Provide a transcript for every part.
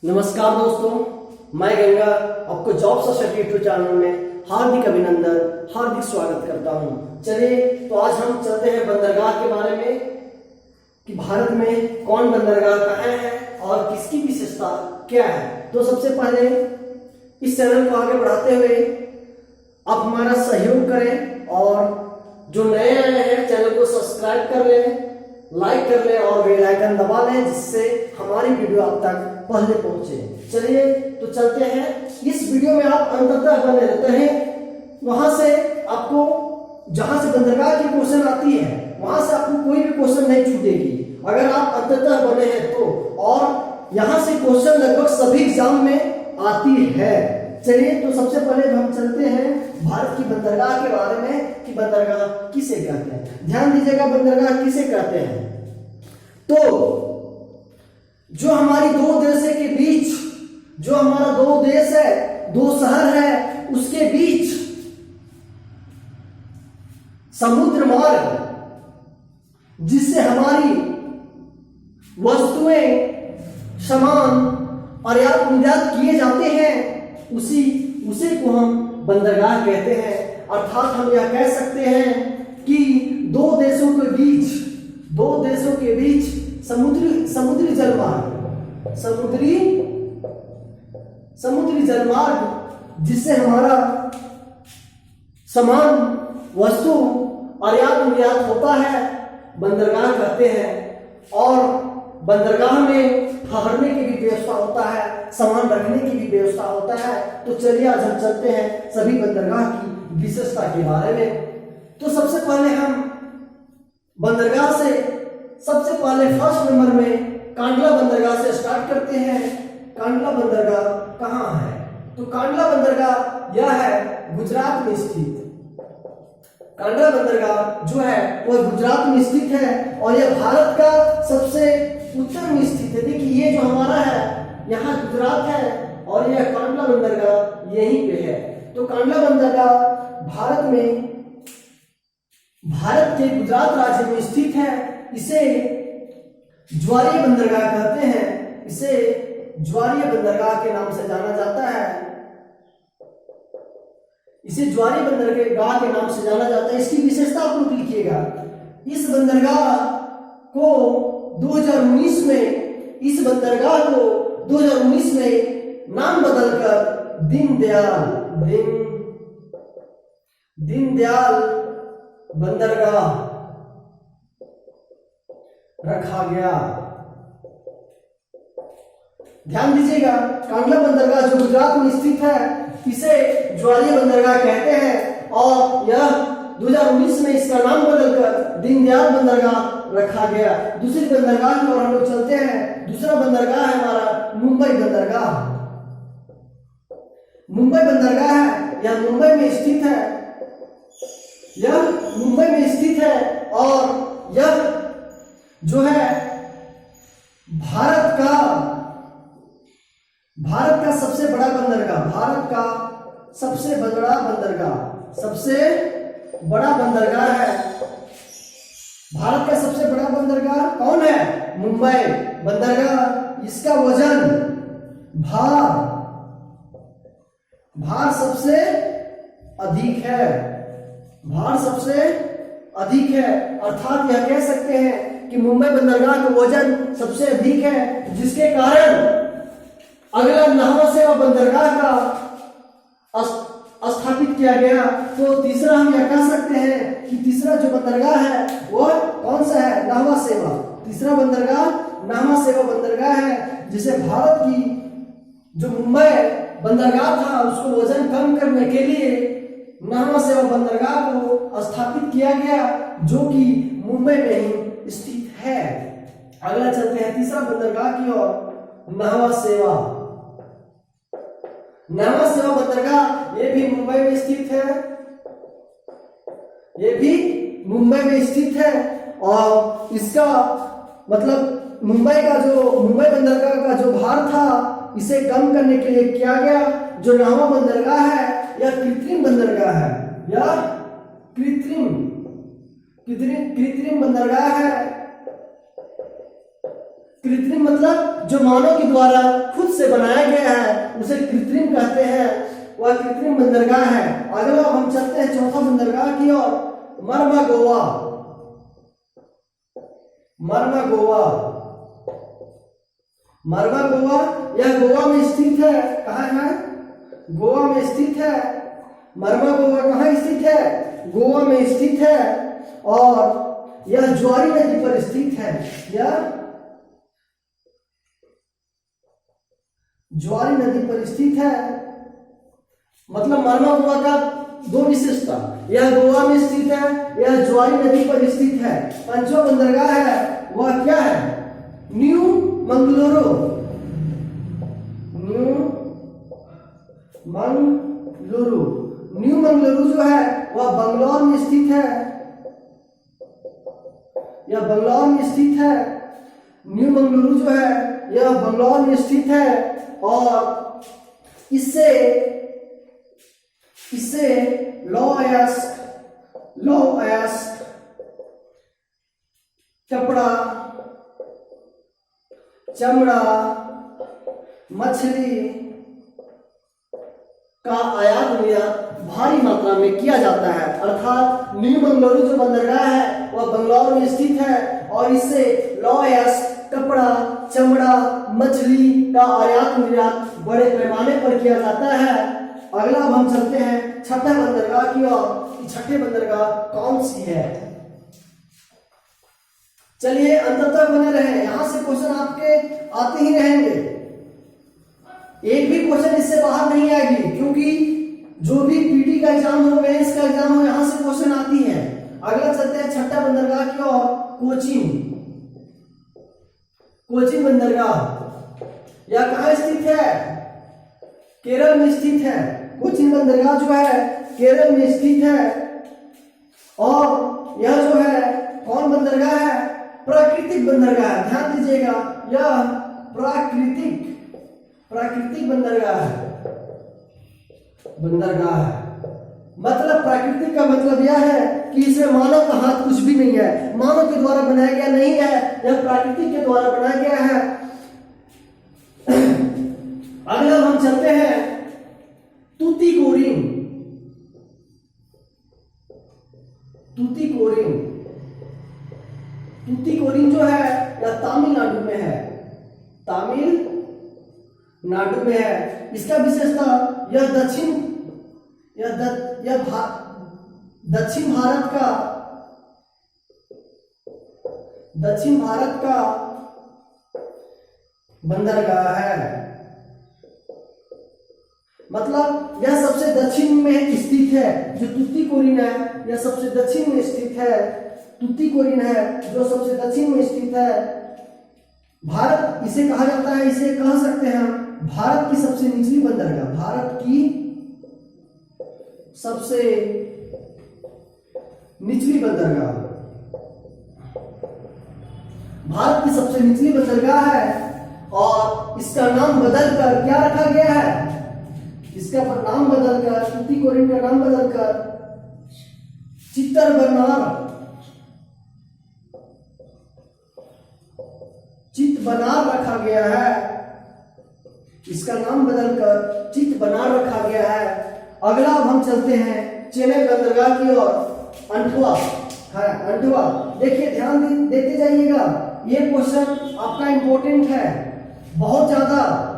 नमस्कार दोस्तों, मैं गंगा आपको जॉब सर्च यूट्यूब चैनल में हार्दिक अभिनंदन, हार्दिक स्वागत करता हूं। चलिए तो आज हम चलते हैं बंदरगाह के बारे में कि भारत में कौन बंदरगाह कहाँ है और किसकी विशेषता क्या है। तो सबसे पहले इस चैनल को आगे बढ़ाते हुए आप हमारा सहयोग करें और जो नए आए हैं चैनल को सब्सक्राइब कर लें, लाइक कर लें और बेल आइकन दबा लें जिससे हमारी वीडियो आप तक पहले पहुंचे। चलिए तो चलते हैं। इस वीडियो में आप अंततः बने रहते हैं, वहां से आपको जहां से बंदरगाह की क्वेश्चन आती है वहां से आपको कोई भी क्वेश्चन नहीं छूटेगी अगर आप अंततः बने हैं तो। और यहां से क्वेश्चन लगभग सभी एग्जाम में आती है। चलिए तो सबसे पहले हम चलते हैं भारत की बंदरगाह के बारे में कि बंदरगाह किसे कहते हैं। ध्यान दीजिएगा, बंदरगाह किसे कहते हैं। तो जो हमारी दो देशों के बीच, जो हमारा दो देश है, दो शहर है, उसके बीच समुद्र मार्ग जिससे हमारी वस्तुएं, सामान आयात निर्यात किए जाते हैं उसे को हम बंदरगाह कहते हैं। अर्थात हम यह कह सकते हैं कि दो देशों के बीच समुद्री जलमार्ग जिससे हमारा सामान, वस्तु आयात निर्यात होता है, बंदरगाह कहते हैं। और बंदरगाह में ठहरने की भी व्यवस्था होता है, सामान रखने की भी व्यवस्था होता है। तो चलिए आज हम चलते हैं सभी बंदरगाह की विशेषता के बारे में। तो सबसे पहले हम बंदरगाह से सबसे पहले फर्स्ट नंबर में कांडला बंदरगाह से स्टार्ट करते हैं। कांडला बंदरगाह कहाँ है? तो कांडला बंदरगाह यह है गुजरात में स्थित। कांडला बंदरगाह जो है वह गुजरात में स्थित है और यह भारत का सबसे उत्तर में स्थित है। देखिए ये जो हमारा है यहाँ गुजरात है और यह कांडला बंदरगाह यहीं पे है। तो कांडला बंदरगाह भारत के गुजरात राज्य में स्थित है। इसे ज्वारीय बंदरगाह कहते हैं। इसे ज्वारीय बंदरगाह के नाम से जाना जाता है। इसे ज्वारीय बंदरगाह के नाम से जाना जाता है। इसकी विशेषता आप लोग लिखिएगा। इस बंदरगाह को 2019 में नाम बदलकर दीनदयाल बंदरगाह रखा गया। ध्यान दीजिएगा, कांडला बंदरगाह जो गुजरात में स्थित है इसे ज्वारीय बंदरगाह कहते हैं और यह 2019 में इसका नाम बदलकर दीनदयाल बंदरगाह रखा गया। दूसरी बंदरगाह की ओर हम लोग चलते हैं। दूसरा बंदरगाह है हमारा मुंबई बंदरगाह। मुंबई बंदरगाह है, यह मुंबई में स्थित है। यह मुंबई में स्थित है और यह जो है भारत का सबसे बड़ा बंदरगाह, भारत का सबसे बड़ा बंदरगाह है। भारत का सबसे बड़ा बंदरगाह कौन है? मुंबई बंदरगाह। इसका वजन, भार सबसे अधिक है। अर्थात यह कह सकते हैं कि मुंबई बंदरगाह का वजन सबसे अधिक है, जिसके कारण अगला नाहवा सेवा बंदरगाह का स्थापित किया गया। तो तीसरा हम यह कह सकते हैं कि तीसरा जो बंदरगाह है वह कौन सा है? नाहवा सेवा। तीसरा बंदरगाह नाहवा सेवा बंदरगाह है, जिसे भारत की जो मुंबई बंदरगाह था उसको वजन कम करने के लिए नाहवा सेवा बंदरगाह को स्थापित किया गया, जो कि मुंबई में ही स्थित है। अगला चलते हैं तीसरा बंदरगाह की ओर, नाहवा सेवा बंदरगाह। ये भी मुंबई में स्थित है। और इसका मतलब मुंबई बंदरगाह का जो भार था इसे कम करने के लिए किया गया। जो नाहवा बंदरगाह है यह कृत्रिम बंदरगाह है। यह कृत्रिम बंदरगाह है। कृत्रिम मतलब जो मानव के द्वारा खुद से बनाया गया है उसे कृत्रिम कहते हैं, वह कृत्रिम बंदरगाह है। अगला हम चलते हैं चौथा बंदरगाह की ओर, मर्मागोवा। मर्मागोवा, मर्मागोवा यह गोवा में स्थित है। कहाँ है? गोवा में स्थित है। मर्मागोवा कहाँ स्थित है? गोवा में स्थित है और यह ज्वारी नदी पर स्थित है। यह ज्वारी नदी पर स्थित है। मतलब मर्मागोवा का दो विशेषता, यह गोवा में स्थित है, यह ज्वारी नदी पर स्थित है। पांचवा बंदरगाह है वह क्या है? New Mangaluru. New Mangaluru, new Mangaluru जो है वह बंगलौर में स्थित है। यह बंगलौर में स्थित है। न्यू मंगलुरु जो है यह बंगलौर में स्थित है और इससे लोएस्ट कपड़ा, चमड़ा, मछली का आयात निर्यात भारी मात्रा में किया जाता है। अर्थात न्यू मंगलुरु जो बंदरगाह है वह बंगलौर में स्थित है और इससे लोएस्ट कपड़ा, चमड़ा, मछली का आयात निर्यात बड़े पैमाने पर किया जाता है। अगला हम चलते हैं छठे बंदरगाह की ओर। छठे बंदरगाह कौन सी है? चलिए अंत तक बने रहे, यहां से क्वेश्चन आपके आते ही रहेंगे। एक भी क्वेश्चन इससे बाहर नहीं आएगी, क्योंकि जो भी पीटी का एग्जाम हो, मेंस का एग्जाम हो, यहां से क्वेश्चन आती है। अगला चलते हैं छठा बंदरगाह की ओर, कोचीन। कोचीन बंदरगाह यह कहां स्थित है? केरल में स्थित है। कोचीन बंदरगाह जो है केरल में स्थित है और यह जो है कौन बंदरगाह है? प्राकृतिक बंदरगाह है। ध्यान दीजिएगा, यह प्राकृतिक बंदरगाह है। मतलब प्राकृतिक का मतलब यह है कि इसमें मानव का हाथ कुछ भी नहीं है, मानव के द्वारा बनाया गया नहीं है, यह प्राकृतिक के द्वारा बनाया गया है। अगला हम चलते हैं तूतीकोरिन। तूतीकोरिन जो है यह तमिलनाडु में है। तमिलनाडु में है। इसका विशेषता यह दक्षिण भारत का बंदरगाह है। मतलब यह सबसे दक्षिण में स्थित है। जो तूतीकोरिन है यह सबसे दक्षिण में स्थित है। तूतीकोरिन है जो सबसे दक्षिण में स्थित है। भारत इसे कहा जाता है, इसे कह सकते हैं हम भारत की सबसे निचली बंदरगाह। भारत की सबसे निचली बंदरगाह, भारत की सबसे निचली बंदरगाह है और इसका नाम बदलकर क्या रखा गया है? इसका नाम बदलकर, तूतीकोरिन का नाम बदलकर चितबनार रखा गया है। इसका नाम बदलकर चितबनार रखा गया है। अगला हम चलते हैं चेन्नई बंदरगाह की ओर, अंटवा है। अंटवा देखिए, ध्यान देते जाइएगा, ये क्वेश्चन आपका इंपॉर्टेंट है बहुत ज्यादा।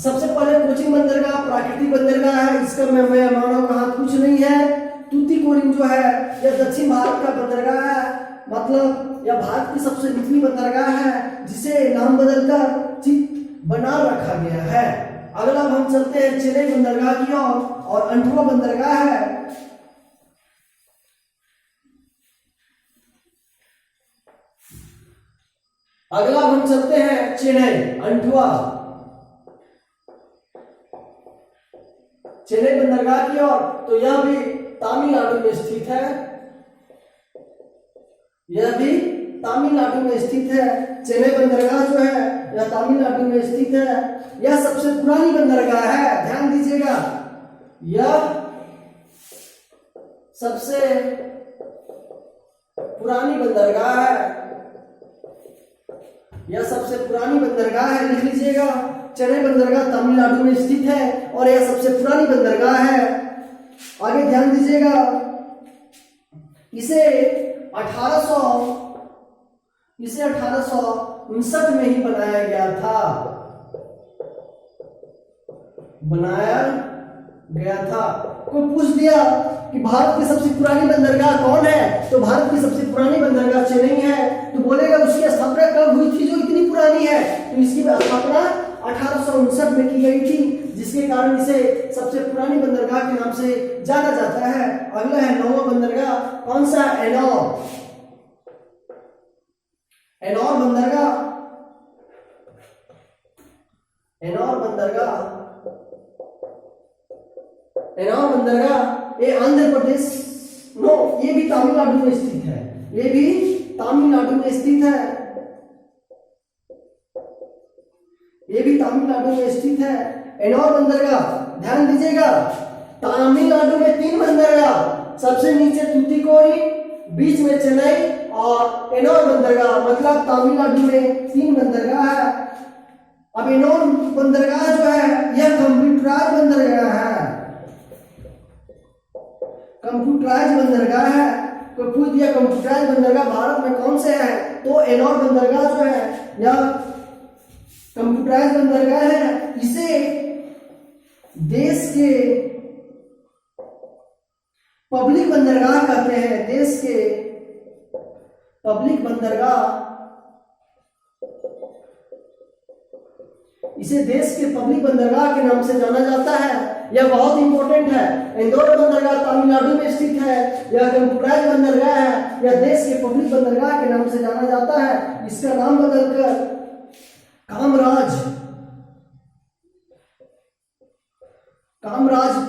सबसे पहले कोचीन बंदरगाह प्राकृतिक बंदरगाह है, इसका में मानव का हाथ कुछ नहीं है। तूतीकोरिन जो है यह दक्षिण भारत का बंदरगाह है। मतलब यह भारत की सबसे निचली बंदरगाह है जिसे नाम बदलकर चितबनार रखा गया है। अगला हम चलते हैं चेन्नई बंदरगाह की ओर और अंटवा बंदरगाह है। अगला हम चलते हैं चेन्नई, अंटवा, चेन्नई बंदरगाह की ओर। तो यह भी तमिलनाडु में स्थित है। यह भी तमिलनाडु में स्थित है। चेन्नई बंदरगाह जो है यह तमिलनाडु में स्थित है। यह सबसे पुरानी बंदरगाह है। ध्यान दीजिएगा, यह सबसे पुरानी बंदरगाह है। यह सबसे पुरानी बंदरगाह है, लिख लीजिएगा। चेन्नई बंदरगाह तमिलनाडु में स्थित है और यह सबसे पुरानी बंदरगाह है। आगे ध्यान दीजिएगा, इसे 1859 में ही बनाया गया था, कोई पूछ दिया कि भारत की सबसे पुरानी बंदरगाह कौन है, तो भारत की सबसे पुरानी बंदरगाह चेन्नई है। तो बोलेगा उसकी स्थापना कब हुई थी जो इतनी पुरानी है, तो इसकी स्थापना 1859 में की गई थी, जिसके कारण इसे सबसे पुरानी बंदरगाह के नाम से जाना जाता है। अगला है 9वां बंदरगाह, कौन सा? एनोर बंदरगाह। ये आंध्र प्रदेश, नो, ये भी तमिलनाडु में स्थित है, एनोर बंदरगाह। ध्यान दीजिएगा, तमिलनाडु में 3 बंदरगाह, सबसे नीचे तूतीकोरिन, बीच में चेन्नई और एनोर बंदरगाह, मतलब तमिलनाडु में 3 बंदरगाह है। अब एनोर बंदरगाह जो है यह कंप्यूटराइज बंदरगाह है। कोई पूछ दिया कंप्यूटराइज बंदरगाह भारत में कौन से है, तो एनोर बंदरगाह जो है यह कंप्यूटराइज बंदरगाह है। इसे देश के पब्लिक बंदरगाह कहते हैं, इसे देश के पब्लिक बंदरगाह के नाम से जाना जाता है। यह बहुत इंपॉर्टेंट है। इंदौर बंदरगाह तमिलनाडु में स्थित है, यह कंप्यूटराइज बंदरगाह है, यह देश के पब्लिक बंदरगाह के नाम से जाना जाता है। इसका नाम बदलकर कामराज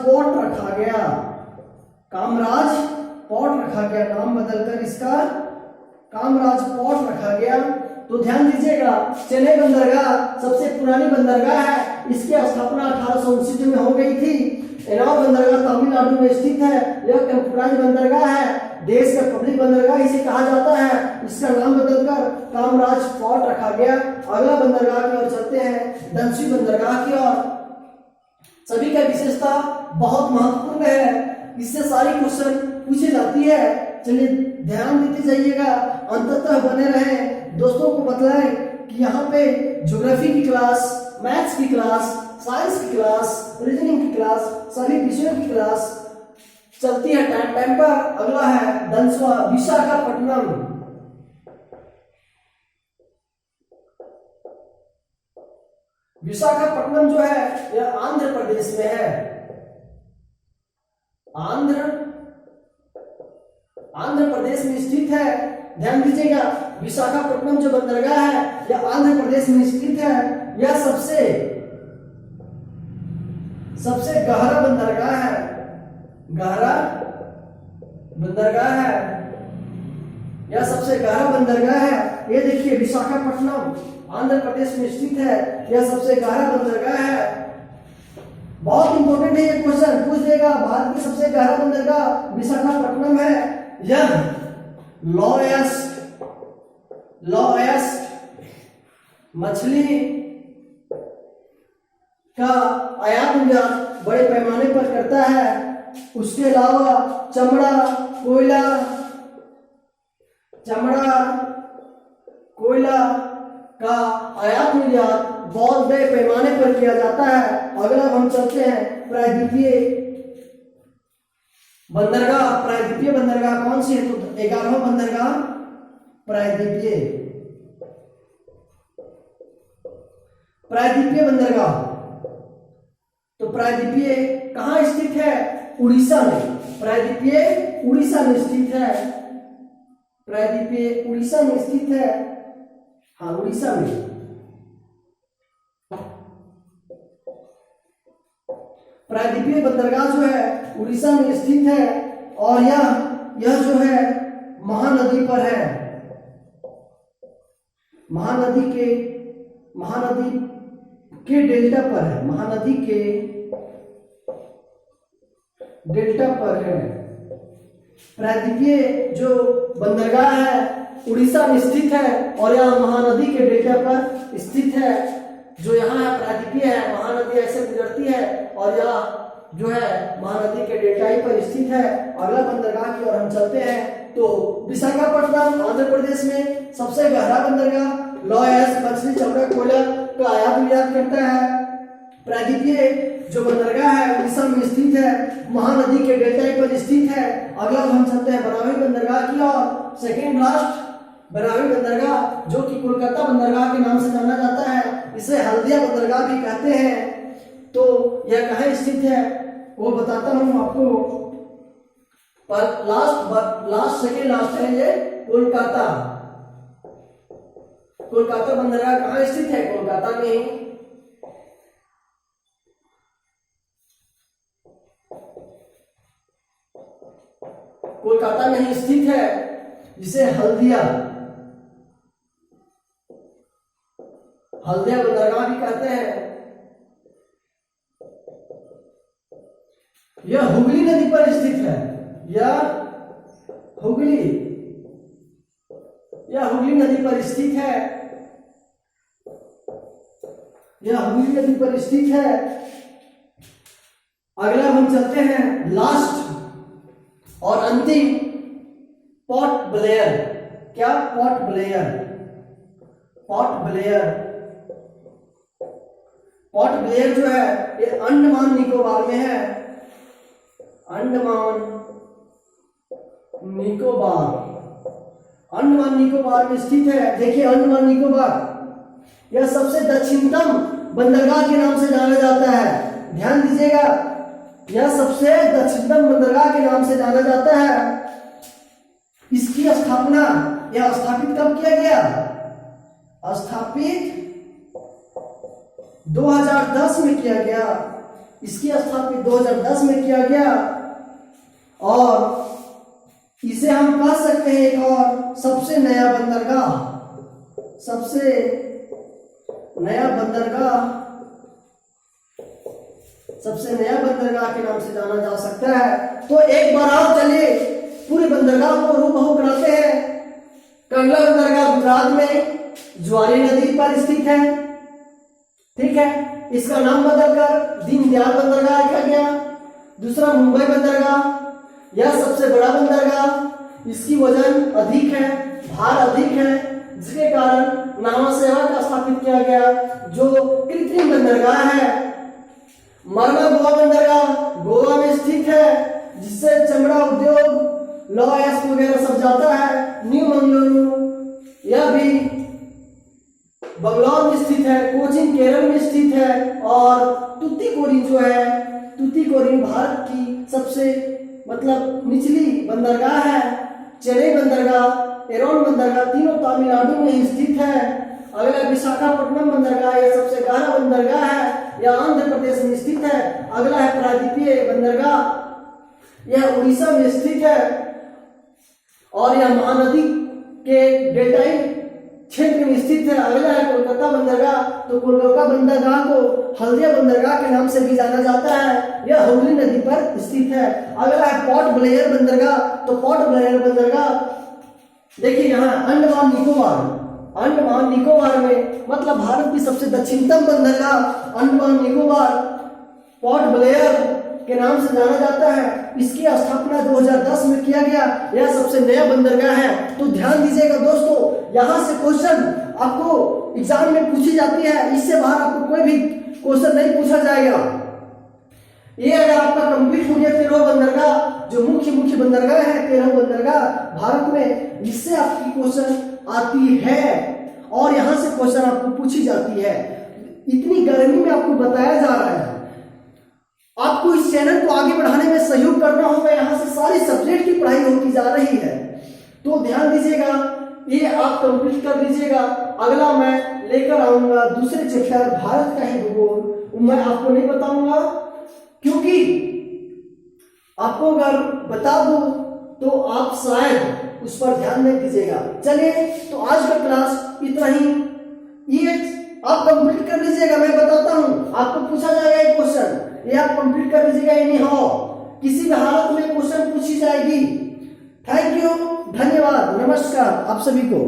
पोर्ट रखा गया, नाम बदलकर इसका कामराज पोर्ट रखा गया। तो ध्यान दीजिएगा, चेन्नई बंदरगाह सबसे पुरानी बंदरगाह है, इसकी स्थापना 1859 में हो गई थी। एनोर बंदरगाह तमिलनाडु में स्थित है, यह कंप्यूटराइज बंदरगाह है, देश का पब्लिक बंदरगाह इसे कहा जाता है, इसका नाम बदलकर कामराज पोर्ट रखा गया। अगला बंदरगाह की ओर चलते हैं, दंशी बंदरगाह की ओर। सभी का विशेषता बहुत महत्वपूर्ण है, इससे सारी क्वेश्चन पूछी जाती है। चलिए ध्यान देते जाइएगा, अंततः बने रहें। दोस्तों को बतलाएं कि यहाँ पे ज्योग्राफी की क्लास, मैथ्स की क्लास, साइंस की क्लास, रीजनिंग की क्लास, सभी विषयों की क्लास चलती है टाइम पर। अगला है विशाखापट्टनम। विशाखापट्टनम जो है यह आंध्र प्रदेश में है। आंध्र प्रदेश में स्थित है। ध्यान दीजिएगा, विशाखापट्टनम जो बंदरगाह है यह आंध्र प्रदेश में स्थित है। यह सबसे गहरा बंदरगाह है, यह सबसे गहरा बंदरगाह है। ये देखिए, विशाखापट्टनम आंध्र प्रदेश में स्थित है, यह सबसे गहरा बंदरगाह है। बहुत इंपॉर्टेंट है ये क्वेश्चन, पूछ देगा भारत की सबसे गहरा बंदरगाह विशाखापट्टनम है। यह लॉएस्ट मछली का आयात निर्यात बड़े पैमाने पर करता है। उसके अलावा चमड़ा, कोयला का आयात निर्यात बहुत बड़े पैमाने पर किया जाता है। अगला हम चलते हैं प्रायद्वीपीय बंदरगाह कौन सी है, तो 11वां बंदरगाह प्रायद्वीपीय बंदरगाह। तो प्रायद्वीपीय कहाँ स्थित है? उड़ीसा में। प्रायद्वीपीय उड़ीसा में स्थित है। हाँ, उड़ीसा में। प्रायद्वीपीय बंदरगाह जो है उड़ीसा में स्थित है और यह जो है महानदी पर है। महानदी के डेल्टा पर है। प्रायद्वीपीय जो बंदरगाह है उड़ीसा में स्थित है और यह महानदी के डेल्टा पर स्थित है। जो यहाँ है प्रायद्वीपीय है, महानदी ऐसे गुजरती है और यह जो है महानदी के डेल्टाई पर स्थित है। अगला बंदरगाह की ओर हम चलते हैं तो विशाखापट्टनम आंध्र प्रदेश में सबसे गहरा बंदरगाह लौह अयस्क मछली चमड़ा कोयला का आयात निर्यात करता है। प्रायद्वीपीय जो बंदरगाह है उड़ीसा में स्थित है, महानदी के डेल्टाई पर स्थित है। अगला हम चलते हैं बनावली बंदरगाह की ओर। सेकेंड लास्ट बनावली बंदरगाह जो कि कोलकाता बंदरगाह के नाम से जाना जाता है, इसे हल्दिया बंदरगाह भी कहते हैं। तो यह कहाँ स्थित है वो बताता हूं आपको। पर लास्ट सेकेंड लास्ट है ये कोलकाता। कोलकाता बंदरगाह कहाँ स्थित है? कोलकाता में ही। कोलकाता में ही स्थित है, जिसे हल्दिया बंदरगाह भी कहते हैं। यह हुगली नदी पर स्थित है। यह हुगली नदी पर स्थित है। यह हुगली नदी पर स्थित है। अगला हम चलते हैं लास्ट और अंतिम, पोर्ट ब्लेयर। क्या? Port Blair. पोर्ट ब्लेयर जो है ये अंडमान निकोबार में है। अंडमान निकोबार में स्थित है। देखिए अंडमान निकोबार यह सबसे दक्षिणतम बंदरगाह के नाम से जाना जाता है। ध्यान दीजिएगा, यह सबसे दक्षिणतम बंदरगाह के नाम से जाना जाता है। इसकी स्थापना यह स्थापित कब किया गया? स्थापित 2010 में किया गया। इसकी स्थापित 2010 में किया गया और इसे हम कह सकते हैं एक और सबसे नया बंदरगाह के नाम से जाना जा सकता है। तो एक बार और चलिए पूरे बंदरगाह को रूबहू बनाते हैं। कंडला बंदरगाह गुजरात में ज्वारी नदी पर स्थित है। ठीक है, इसका नाम बदलकर दीनदयाल बंदरगाह रखा गया। दूसरा मुंबई बंदरगाह, यह सबसे बड़ा बंदरगाह, इसकी वजन अधिक है, भार अधिक है, जिसके कारण नावा सेवा का स्थापित किया गया जो कृत्रिम बंदरगाह है। मरना गोवा बंदरगाह गोवा में स्थित है, जिससे चमड़ा उद्योग लौह अयस्क वगैरह सब जाता है। न्यू मंगलुरु यह भी बंगलौर में स्थित है। कोचीन केरल में स्थित है। और तूतीकोरिन भारत की सबसे निचली बंदरगाह है। चेन्नई बंदरगाह, एरोन बंदरगाह तीनों तमिलनाडु में स्थित है। अगला विशाखापट्टनम बंदरगाह यह सबसे गहरा बंदरगाह है, यह आंध्र प्रदेश में स्थित है। अगला है प्रायद्वीपीय बंदरगाह, यह उड़ीसा में स्थित है और यह महानदी के डेल्टाई क्षेत्र में स्थित है। अगला है कोलकाता बंदरगाह। तो कोलकाता बंदरगाह को हल्दिया बंदरगाह के नाम से भी जाना जाता है, यह हुगली नदी पर स्थित है। अगला है पोर्ट ब्लेयर बंदरगाह। तो पोर्ट ब्लेयर बंदरगाह देखिए यहाँ अंडमान निकोबार में भारत की सबसे दक्षिणतम बंदरगाह अंडमान निकोबार पोर्ट ब्लेयर के नाम से जाना जाता है। इसकी स्थापना 2010 में किया गया। यह सबसे नया बंदरगाह है। तो ध्यान दीजिएगा दोस्तों, यहाँ से क्वेश्चन आपको एग्जाम में पूछी जाती है, इससे बाहर आपको कोई भी क्वेश्चन नहीं पूछा जाएगा। ये अगर आपका कंप्लीट हो गया 13 बंदरगाह, जो मुख्य बंदरगाह है 13 बंदरगाह भारत में, जिससे आपकी क्वेश्चन आती है और यहाँ से क्वेश्चन आपको पूछी जाती है। इतनी गर्मी में आपको बताया जा रहा है। आपको इस चैनल को आगे बढ़ाने में सहयोग करना होगा। यहाँ से सारी सब्जेक्ट की पढ़ाई होती जा रही है, तो ध्यान दीजिएगा, ये आप कंप्लीट कर लीजिएगा। अगला मैं लेकर आऊंगा दूसरे चैप्टर भारत का ही भूगोल। मैं आपको नहीं बताऊंगा, क्योंकि आपको अगर बता दूं तो आप शायद उस पर ध्यान नहीं दीजिएगा। चलिए, तो आज का क्लास इतना ही। ये आप कंप्लीट कर लीजिएगा। मैं बताता हूं, आपको पूछा जाएगा एक क्वेश्चन, ये आप कंप्लीट कर लीजिएगा। नहीं हो किसी भी हालत में क्वेश्चन पूछी जाएगी। Thank you. धन्यवाद, नमस्कार आप सभी को।